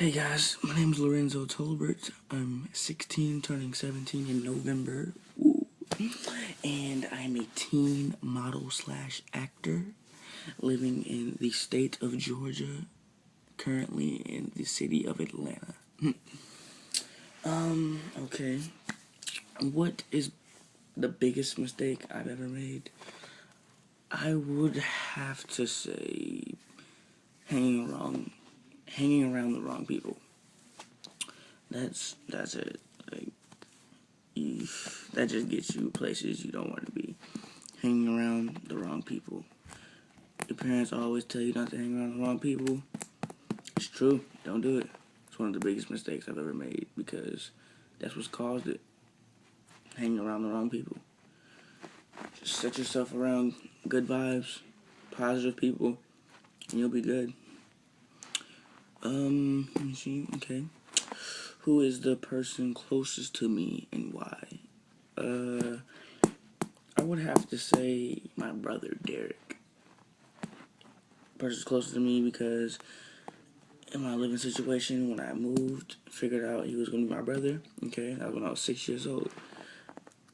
Hey guys, my name is Lorenzo Tolbert. I'm 16, turning 17 in November. Woo. And I'm a teen model slash actor living in the state of Georgia, currently in the city of Atlanta. Okay. What is the biggest mistake I've ever made? I would have to say hanging around the wrong people. That's it. Like, that just gets you places you don't want to be. Hanging around the wrong people. Your parents always tell you not to hang around the wrong people. It's true. Don't do it. It's one of the biggest mistakes I've ever made because that's what's caused it. Hanging around the wrong people. Just set yourself around good vibes, positive people, and you'll be good. Let me see. Okay. Who is the person closest to me and why? I would have to say my brother Derek. Person's closest to me because in my living situation, when I moved, figured out he was going to be my brother. Okay, that was when I was 6 years old.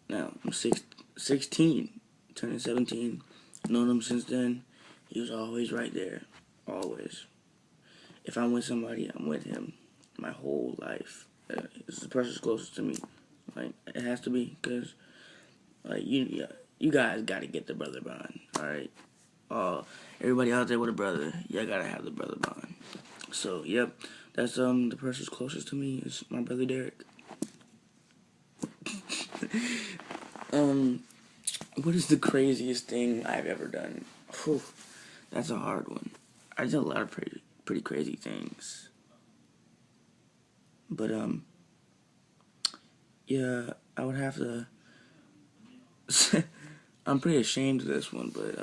Now I'm 16, turning 17. Known him since then. He was always right there, always. If I'm with somebody, I'm with him my whole life. This is the person's closest to me. Like, it has to be, because like you guys got to get the brother bond. All right. Everybody out there with a brother, y'all gotta have the brother bond. So, yep, that's the person's closest to me is my brother Derek. What is the craziest thing I've ever done? Whew, that's a hard one. I did a lot of pretty crazy things, but yeah, I would have to. I'm pretty ashamed of this one, but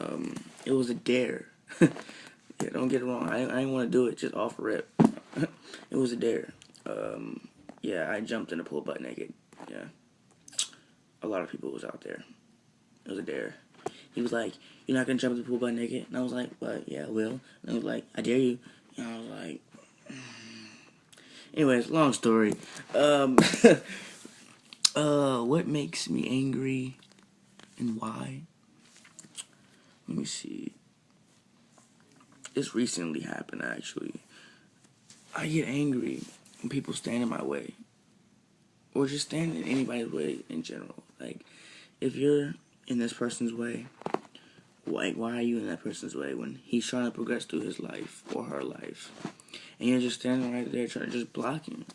it was a dare. Yeah, don't get it wrong. I didn't want to do it just off rip. It was a dare. Yeah, I jumped in the pool butt naked. Yeah, a lot of people was out there. It was a dare. He was like, "You're not gonna jump in the pool butt naked?" And I was like, "What? Yeah, I will." And I was like, "I dare you." And I was like, anyways, long story. What makes me angry and why? Let me see. This recently happened, actually. I get angry when people stand in my way. Or just stand in anybody's way in general. Like, if you're in this person's way, why are you in that person's way when he's trying to progress through his life or her life? And you're just standing right there trying to just blocking.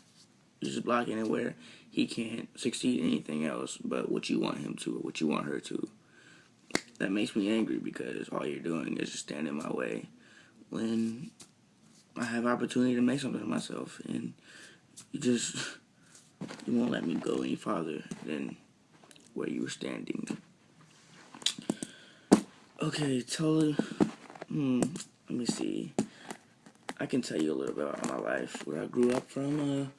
You're just blocking it where he can't succeed in anything else but what you want him to or what you want her to. That makes me angry because all you're doing is just standing in my way when I have opportunity to make something of myself, and you won't let me go any farther than where you were standing. Okay, let me see. I can tell you a little bit about my life, where I grew up from.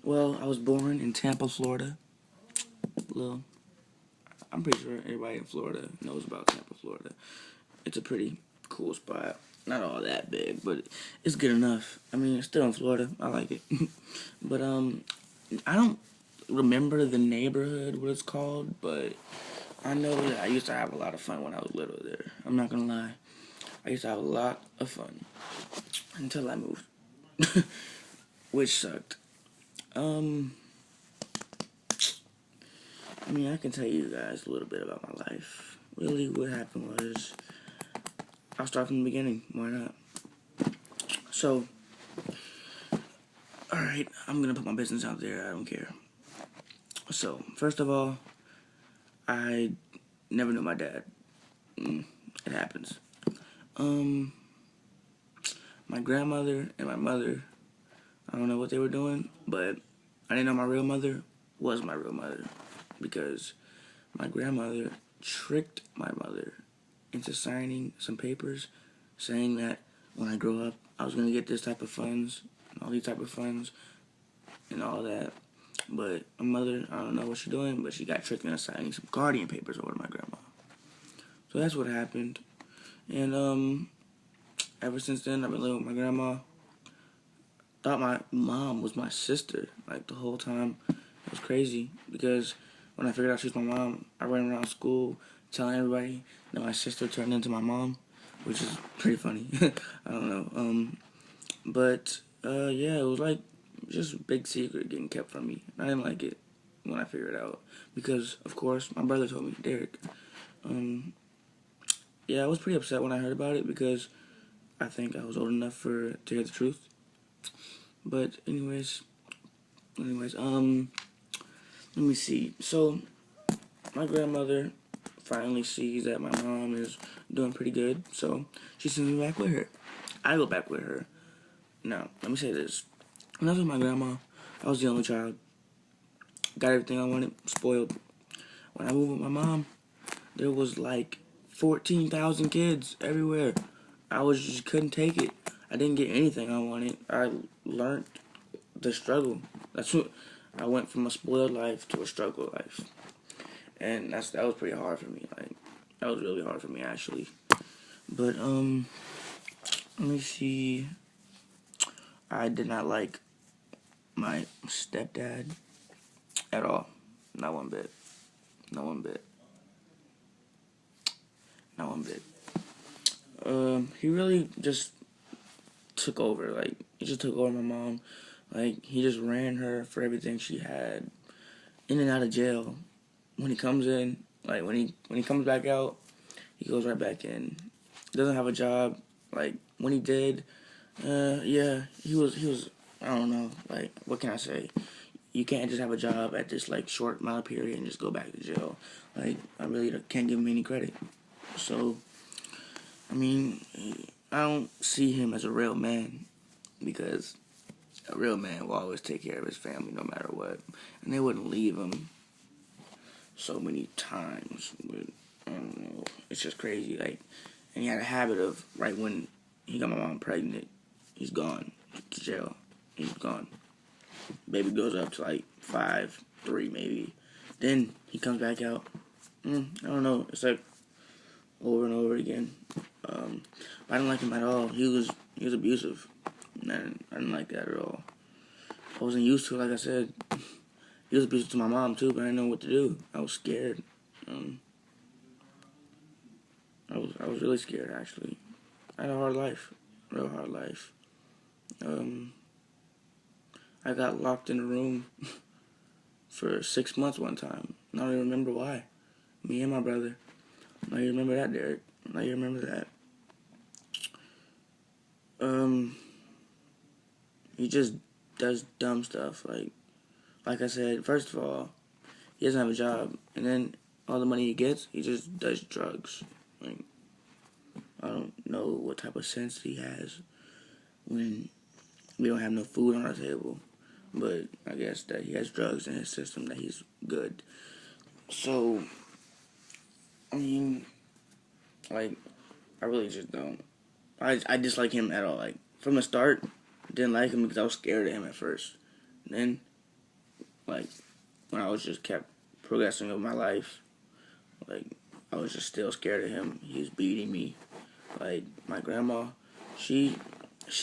Well, I was born in Tampa, Florida. I'm pretty sure everybody in Florida knows about Tampa, Florida. It's a pretty cool spot. Not all that big, but it's good enough. I mean, it's still in Florida. I like it. But I don't remember the neighborhood, what it's called, but I know that I used to have a lot of fun when I was little there. I'm not gonna lie. I used to have a lot of fun until I moved, which sucked. I mean, I can tell you guys a little bit about my life. Really, what happened was, I'll start from the beginning. Why not? So, alright, I'm gonna put my business out there. I don't care. So, first of all, I never knew my dad. It happens. My grandmother and my mother, I don't know what they were doing, but I didn't know my real mother was my real mother because my grandmother tricked my mother into signing some papers saying that when I grow up, I was going to get this type of funds and all these type of funds and all that. But my mother, I don't know what she's doing, but she got tricked into signing some guardian papers over to my grandma. So that's what happened. And ever since then, I've been living with my grandma. thought my mom was my sister. Like, the whole time. It was crazy because when I figured out she was my mom, I ran around school telling everybody that my sister turned into my mom, which is pretty funny. I don't know. But yeah, it was like just a big secret getting kept from me. I didn't like it when I figured it out because, of course, my brother told me, Derek. Yeah, I was pretty upset when I heard about it because I think I was old enough to hear the truth. But anyways, let me see. So my grandmother finally sees that my mom is doing pretty good, so she sends me back with her. I go back with her. Now, let me say this. When I was with my grandma, I was the only child. Got everything I wanted, spoiled. When I moved with my mom, there was like 14,000 kids everywhere. I just couldn't take it. I didn't get anything I wanted. I learned the struggle. That's what I went from a spoiled life to a struggle life. And that was pretty hard for me. Like, that was really hard for me actually. But let me see. I did not like my stepdad at all. Not one bit. Not one bit. Not one bit. He really just took over. Like, he just took over my mom. Like, he just ran her for everything she had. In and out of jail. When he comes in, like, when he comes back out, he goes right back in. He doesn't have a job. Like, when he did, yeah, he was, I don't know, like, what can I say? You can't just have a job at this, like, short amount of period and just go back to jail. Like, I really can't give him any credit. So, I mean, I don't see him as a real man because a real man will always take care of his family no matter what. And they wouldn't leave him so many times. But, I don't know. It's just crazy. Like, and he had a habit of, right when he got my mom pregnant, he's gone to jail. He's gone. Baby goes up to like 5, 3 maybe. Then he comes back out. I don't know. It's like over and over again. I didn't like him at all. He was abusive. And I didn't like that at all. I wasn't used to it, like I said. He was abusive to my mom too, but I didn't know what to do. I was scared. I was really scared actually. I had a hard life, real hard life. I got locked in a room for 6 months one time. I don't even remember why. Me and my brother. Now you remember that, Derek. Now you remember that. He just does dumb stuff. Like I said, first of all, he doesn't have a job, and then all the money he gets, he just does drugs. Like, I don't know what type of sense he has when we don't have no food on our table, but I guess that he has drugs in his system, that he's good. So, I mean, like, I really just don't. I dislike him at all. Like, from the start, didn't like him because I was scared of him at first. And then, like, when I was just kept progressing with my life, like, I was just still scared of him. He was beating me. Like, my grandma, she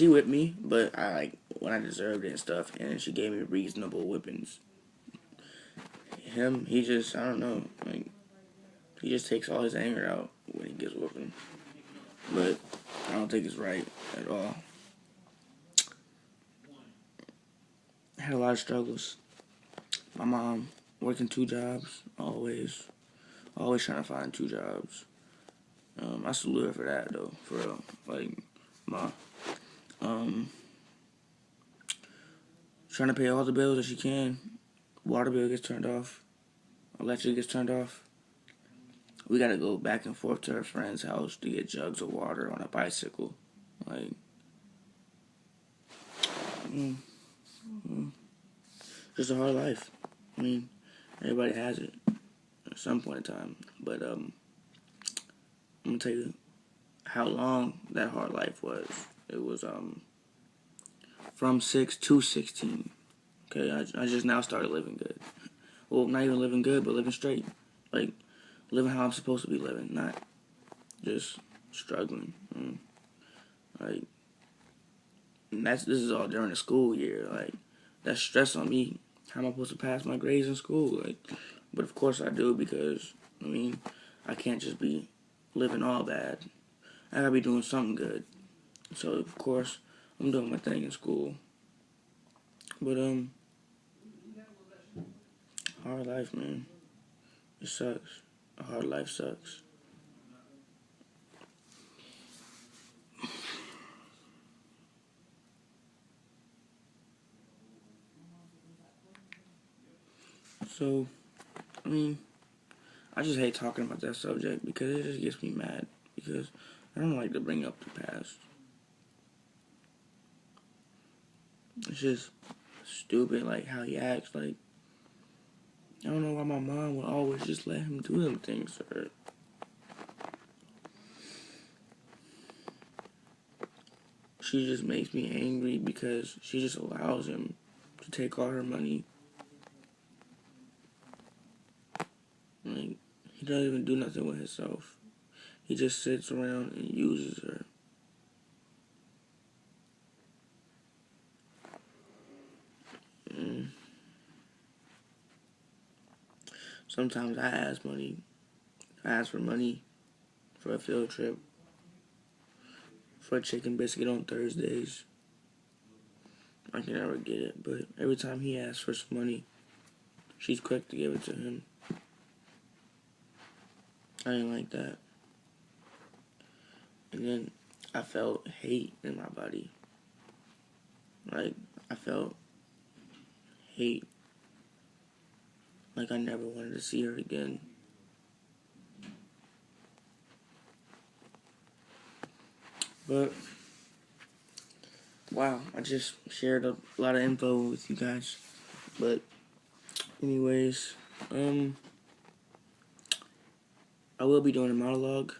whipped me, but I, like, when I deserved it and stuff, and she gave me reasonable whippings. Him, he just, I don't know, like, he just takes all his anger out when he gets whipping. But I don't think it's right at all. I had a lot of struggles. My mom working 2 jobs, always trying to find 2 jobs. I salute her for that though, for real. Like, ma, trying to pay all the bills that she can. Water bill gets turned off. Electric gets turned off. We gotta go back and forth to her friend's house to get jugs of water on a bicycle. Like, just a hard life. I mean, everybody has it at some point in time. But I'm gonna tell you how long that hard life was. It was from 6 to 16. Okay, I just now started living good. Well, not even living good, but living straight. Like, living how I'm supposed to be living, not just struggling. Like, And this is all during the school year. Like, that's stress on me. How am I supposed to pass my grades in school? Like, but of course I do, because I mean, I can't just be living all bad. I gotta be doing something good. So of course I'm doing my thing in school. But hard life, man. It sucks. A hard life sucks. So, I mean, I just hate talking about that subject because it just gets me mad. Because I don't like to bring up the past. It's just stupid, like, how he acts. Like, I don't know why my mom would always just let him do them things to her. She just makes me angry because she just allows him to take all her money. Like, he doesn't even do nothing with himself. He just sits around and uses her. And sometimes I ask money. I ask for money for a field trip, for a chicken biscuit on Thursdays. I can never get it, but every time he asks for some money, she's quick to give it to him. I ain't like that. And then I felt hate in my body. Like, I felt hate. Like I never wanted to see her again. But, wow, I just shared a lot of info with you guys. But, anyways, I will be doing a monologue,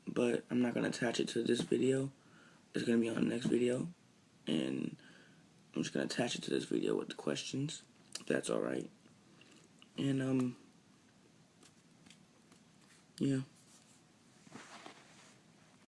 but I'm not going to attach it to this video. It's going to be on the next video, and I'm just going to attach it to this video with the questions, if that's alright. And, yeah.